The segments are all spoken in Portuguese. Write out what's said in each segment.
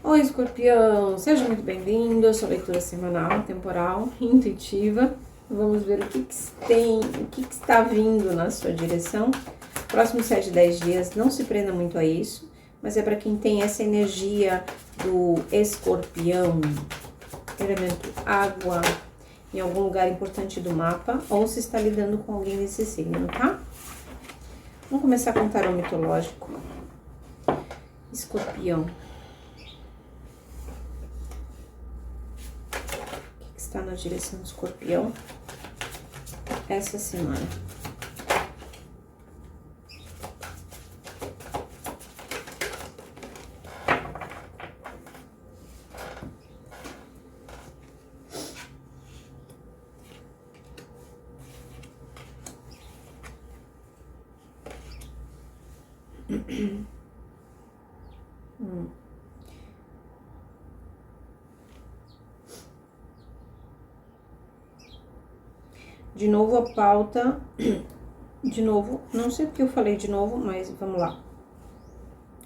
Oi, Escorpião! Seja muito bem-vindo à sua leitura semanal, temporal, intuitiva. Vamos ver o que está vindo na sua direção. Próximos 7, 10 dias, não se prenda muito a isso, mas é para quem tem essa energia do Escorpião, elemento água, em algum lugar importante do mapa, ou se está lidando com alguém desse signo, tá? Vamos começar com o tarô mitológico. Escorpião. O que está na direção do Escorpião essa semana? De novo a pauta, de novo, não sei porque eu falei de novo, mas vamos lá.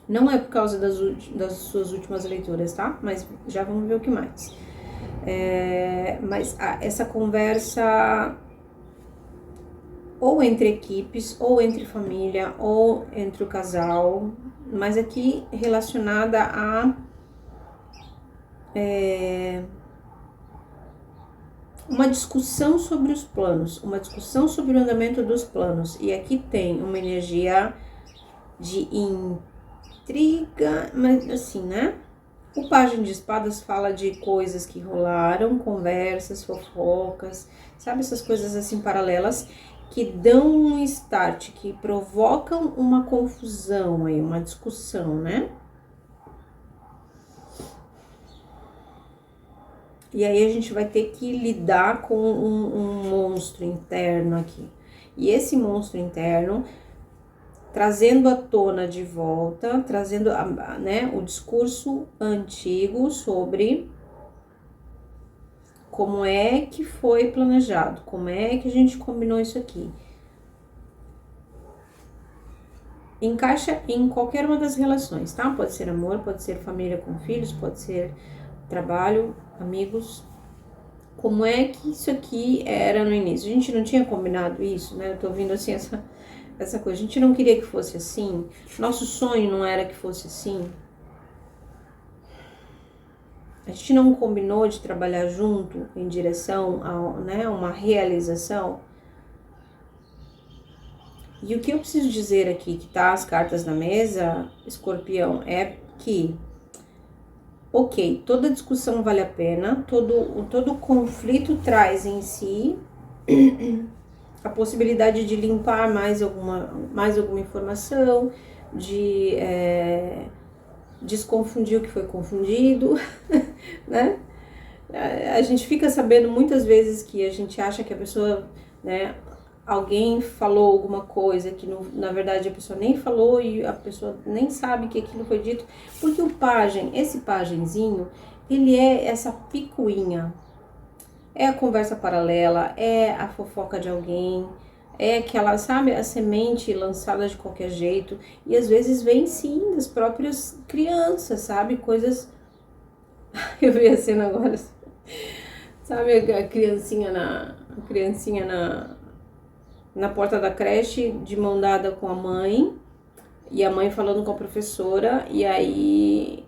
Não é por causa das suas últimas leituras, tá? Mas já vamos ver o que mais. Essa conversa ou entre equipes, ou entre família, ou entre o casal, mas aqui relacionada a uma discussão sobre os planos, uma discussão sobre o andamento dos planos. E aqui tem uma energia de intriga, mas assim, né? O Pajem de Espadas fala de coisas que rolaram, conversas, fofocas, sabe? Essas coisas assim paralelas que dão um start, que provocam uma confusão aí, uma discussão, né? E aí a gente vai ter que lidar com um monstro interno aqui. E esse monstro interno, trazendo à tona de volta, trazendo né, o discurso antigo sobre como é que foi planejado, como é que a gente combinou isso aqui. Encaixa em qualquer uma das relações, tá? Pode ser amor, pode ser família com filhos, pode ser trabalho, amigos. Como é que isso aqui era no início? A gente não tinha combinado isso, né? Eu tô ouvindo assim essa coisa. A gente não queria que fosse assim. Nosso sonho não era que fosse assim. A gente não combinou de trabalhar junto em direção a, né, uma realização. E o que eu preciso dizer aqui, que tá as cartas na mesa, Escorpião, é que ok, toda discussão vale a pena, todo conflito traz em si a possibilidade de limpar mais alguma informação, de desconfundir o que foi confundido, né? A gente fica sabendo muitas vezes que a gente acha que a pessoa, né, alguém falou alguma coisa que na verdade a pessoa nem falou e a pessoa nem sabe que aquilo foi dito, porque o pajem, esse pajenzinho, ele é essa picuinha, é a conversa paralela, é a fofoca de alguém, é aquela, sabe, a semente lançada de qualquer jeito, e às vezes vem sim das próprias crianças, sabe, coisas, eu vi a cena agora, sabe, a criancinha na porta da creche, de mão dada com a mãe, e a mãe falando com a professora, e aí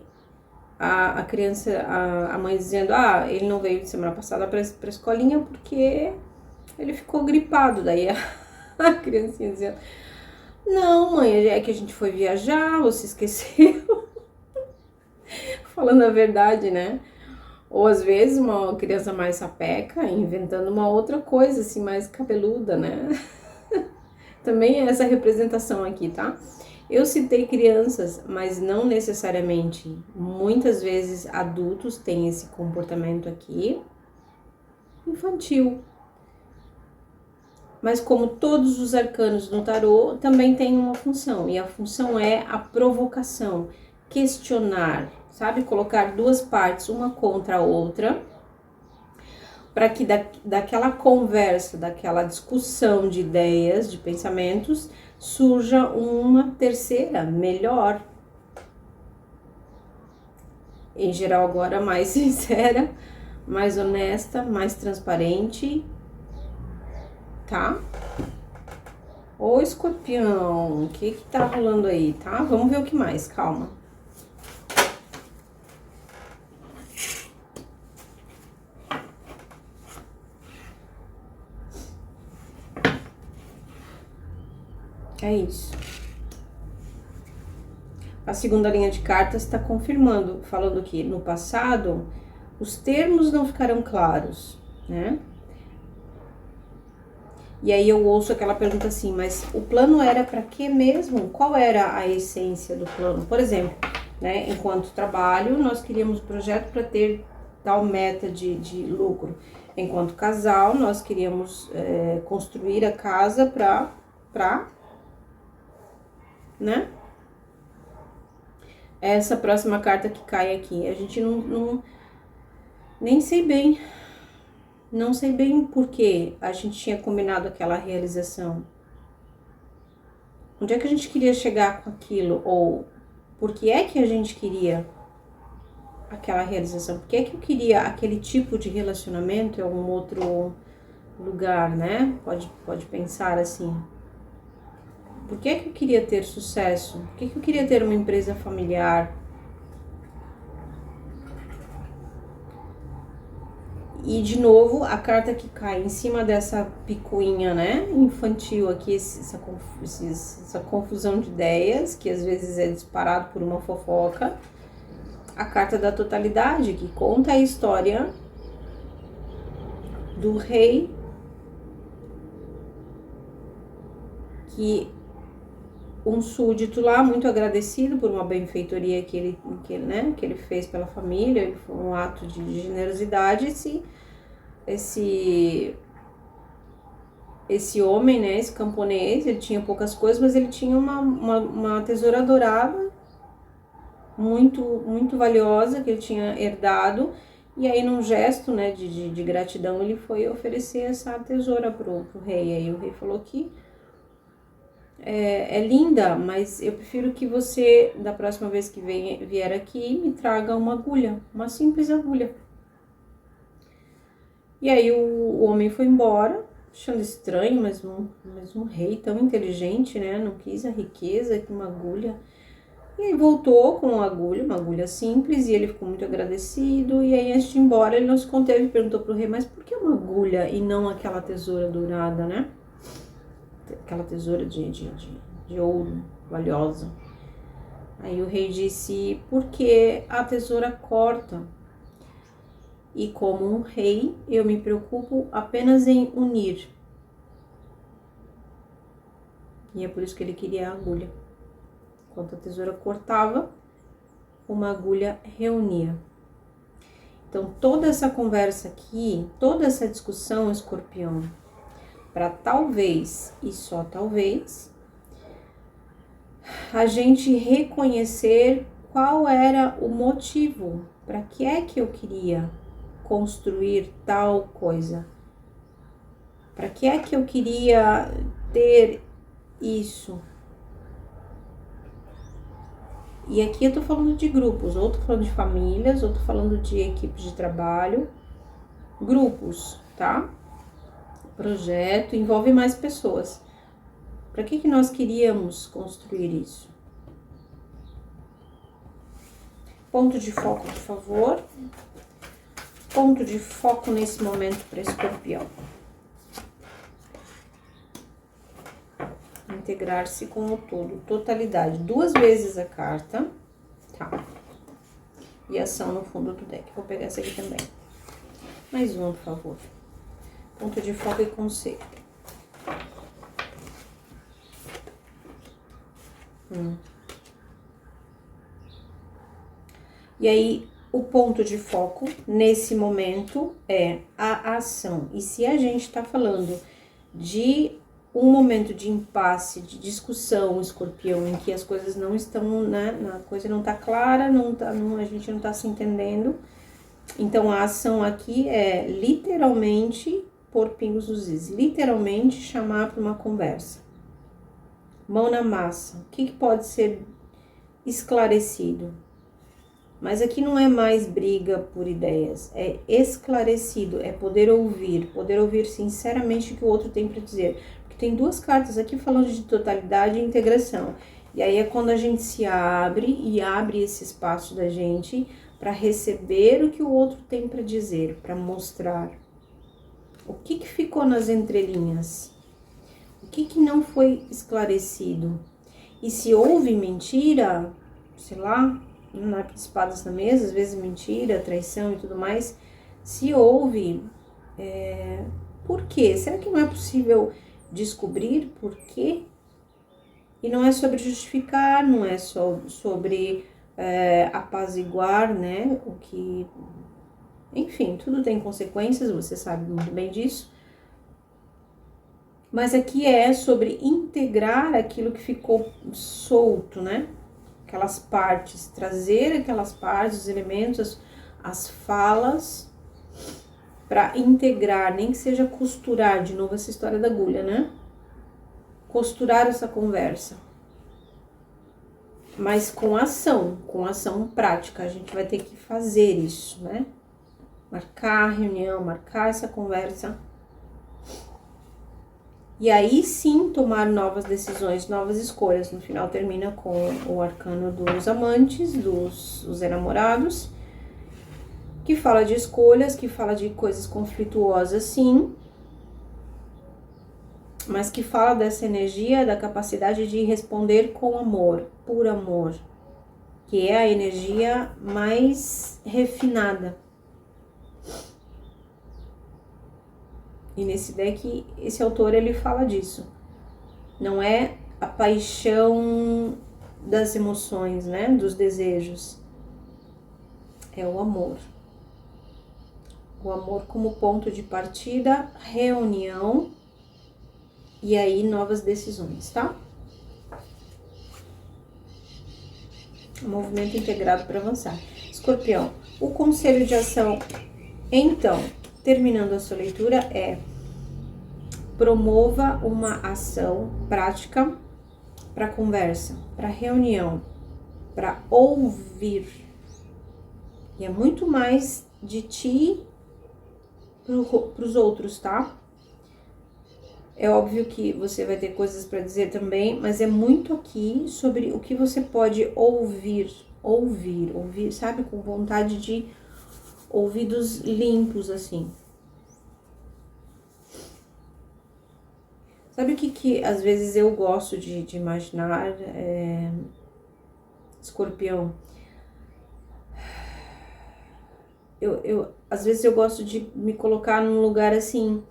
a criança, a mãe dizendo, ele não veio semana passada pra escolinha porque ele ficou gripado, daí a criancinha dizendo, não mãe, é que a gente foi viajar, você esqueceu, falando a verdade, né? Ou às vezes uma criança mais sapeca, inventando uma outra coisa, assim, mais cabeluda, né? Também é essa representação aqui, tá? Eu citei crianças, mas não necessariamente. Muitas vezes adultos têm esse comportamento aqui infantil. Mas como todos os arcanos no tarô, também tem uma função. E a função é a provocação, questionar, sabe? Colocar duas partes, uma contra a outra. para que daquela conversa, daquela discussão de ideias, de pensamentos, surja uma terceira, melhor. Em geral, agora mais sincera, mais honesta, mais transparente, tá? Ô, Escorpião, o que tá rolando aí, tá? Vamos ver o que mais, calma. É isso. A segunda linha de cartas está confirmando, falando que no passado os termos não ficaram claros, né? E aí eu ouço aquela pergunta assim, mas o plano era para quê mesmo? Qual era a essência do plano? Por exemplo, né, enquanto trabalho, nós queríamos o projeto para ter tal meta de lucro. Enquanto casal, nós queríamos construir a casa para, né? Essa próxima carta que cai aqui, a gente nem sei bem. Não sei bem por que a gente tinha combinado aquela realização. Onde é que a gente queria chegar com aquilo? Ou por que é que a gente queria aquela realização? Por que é que eu queria aquele tipo de relacionamento em algum outro lugar, né? Pode pensar assim. Por que é que eu queria ter sucesso? Por que é que eu queria ter uma empresa familiar? E, de novo, a carta que cai em cima dessa picuinha, né, infantil aqui, essa confusão de ideias, que às vezes é disparado por uma fofoca. A carta da totalidade, que conta a história do rei, que um súdito lá, muito agradecido por uma benfeitoria que ele fez pela família, foi um ato de generosidade, esse homem, né, esse camponês, ele tinha poucas coisas, mas ele tinha uma tesoura dourada muito, muito valiosa que ele tinha herdado, e aí num gesto, né, de gratidão, ele foi oferecer essa tesoura pro rei. Aí o rei falou que é linda, mas eu prefiro que você, da próxima vez que vier aqui, me traga uma agulha, uma simples agulha. E aí o homem foi embora, achando estranho, mas um rei tão inteligente, né? Não quis a riqueza com uma agulha. E aí voltou com uma agulha simples, e ele ficou muito agradecido. E aí, antes de ir embora, ele não se conteve e perguntou pro rei, mas por que uma agulha e não aquela tesoura dourada, né? Aquela tesoura de ouro valiosa. Aí o rei disse, porque a tesoura corta. E como um rei, eu me preocupo apenas em unir. E é por isso que ele queria a agulha. Enquanto a tesoura cortava, uma agulha reunia. Então, toda essa conversa aqui, toda essa discussão, Escorpião, para talvez, e só talvez, a gente reconhecer qual era o motivo, para que é que eu queria construir tal coisa, para que é que eu queria ter isso. E aqui eu tô falando de grupos, ou tô falando de famílias, ou tô falando de equipes de trabalho, grupos, tá? Projeto envolve mais pessoas. Para que nós queríamos construir isso? Ponto de foco, por favor. Ponto de foco nesse momento para Escorpião. Integrar-se com o todo, totalidade. 2 vezes a carta, tá? E ação no fundo do deck. Vou pegar essa aqui também. Mais uma, por favor. Ponto de foco e conselho. E aí, o ponto de foco nesse momento é a ação. E se a gente tá falando de um momento de impasse, de discussão, Escorpião, em que as coisas não estão, né, a coisa não tá clara, a gente não tá se entendendo, Então, a ação aqui é literalmente pôr pingos nos is, literalmente chamar para uma conversa. Mão na massa. O que pode ser esclarecido? Mas aqui não é mais briga por ideias, é esclarecido, é poder ouvir sinceramente o que o outro tem para dizer. Porque tem duas cartas aqui falando de totalidade e integração. E aí é quando a gente se abre e abre esse espaço da gente para receber o que o outro tem para dizer, para mostrar. O que ficou nas entrelinhas? O que não foi esclarecido? E se houve mentira, sei lá, naipe de espadas na mesa, às vezes mentira, traição e tudo mais, se houve, por quê? Será que não é possível descobrir por quê? E não é sobre justificar, não é só sobre apaziguar, né? O que, enfim, tudo tem consequências, você sabe muito bem disso. Mas aqui é sobre integrar aquilo que ficou solto, né? Aquelas partes, trazer aquelas partes, os elementos, as falas, para integrar, nem que seja costurar, de novo essa história da agulha, né? Costurar essa conversa. Mas com ação prática, a gente vai ter que fazer isso, né? Marcar a reunião, marcar essa conversa. E aí sim tomar novas decisões, novas escolhas. No final termina com o arcano dos amantes, dos enamorados, que fala de escolhas, que fala de coisas conflituosas sim, mas que fala dessa energia, da capacidade de responder com amor, por amor, que é a energia mais refinada. E nesse deck, esse autor, ele fala disso. Não é a paixão das emoções, né? Dos desejos. É o amor. O amor como ponto de partida, reunião e aí novas decisões, tá? Um movimento integrado para avançar. Escorpião, o conselho de ação, então, terminando a sua leitura, é: promova uma ação prática para conversa, para reunião, para ouvir. E é muito mais de ti para os outros, tá? É óbvio que você vai ter coisas para dizer também, mas é muito aqui sobre o que você pode ouvir, sabe? Com vontade de ouvidos limpos, assim. Sabe o que às vezes eu gosto de imaginar, Escorpião? Às vezes eu gosto de me colocar num lugar assim,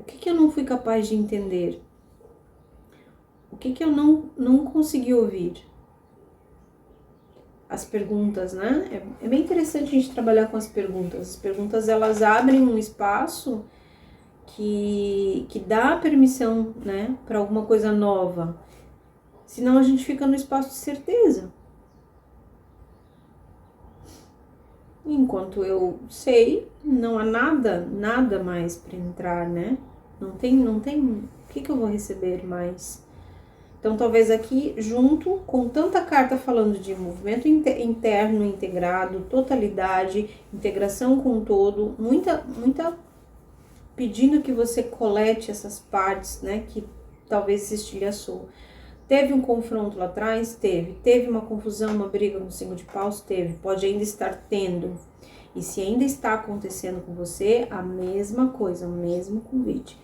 o que eu não fui capaz de entender? O que eu não consegui ouvir? As perguntas, né? É bem interessante a gente trabalhar com as perguntas. As perguntas, elas abrem um espaço que dá permissão, né, para alguma coisa nova. Senão a gente fica no espaço de certeza. Enquanto eu sei, não há nada mais para entrar, né? Não tem, o que eu vou receber mais? Então, talvez aqui, junto com tanta carta falando de movimento interno integrado, totalidade, integração com o todo, muita pedindo que você colete essas partes, né, que talvez se estilhaçou. Teve um confronto lá atrás? Teve uma confusão, uma briga com 5 de paus? Teve. Pode ainda estar tendo. E se ainda está acontecendo com você, a mesma coisa, o mesmo convite.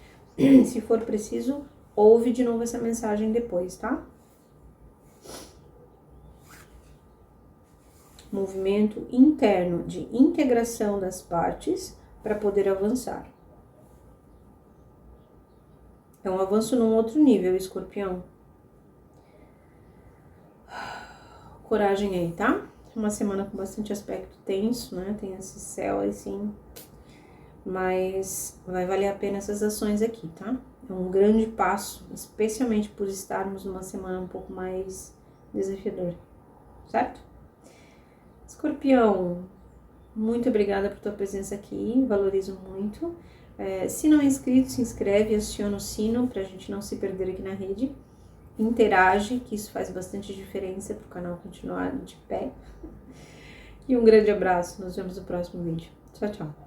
Se for preciso, ouve de novo essa mensagem depois, tá? Movimento interno de integração das partes para poder avançar. É um avanço num outro nível, Escorpião. Coragem aí, tá? Uma semana com bastante aspecto tenso, né? Tem esse céu assim. Mas vai valer a pena essas ações aqui, tá? É um grande passo, especialmente por estarmos numa semana um pouco mais desafiadora, certo? Escorpião, muito obrigada por tua presença aqui, valorizo muito. Se não é inscrito, se inscreve, aciona o sino pra gente não se perder aqui na rede. Interage, que isso faz bastante diferença pro canal continuar de pé. E um grande abraço, nos vemos no próximo vídeo. Tchau, tchau.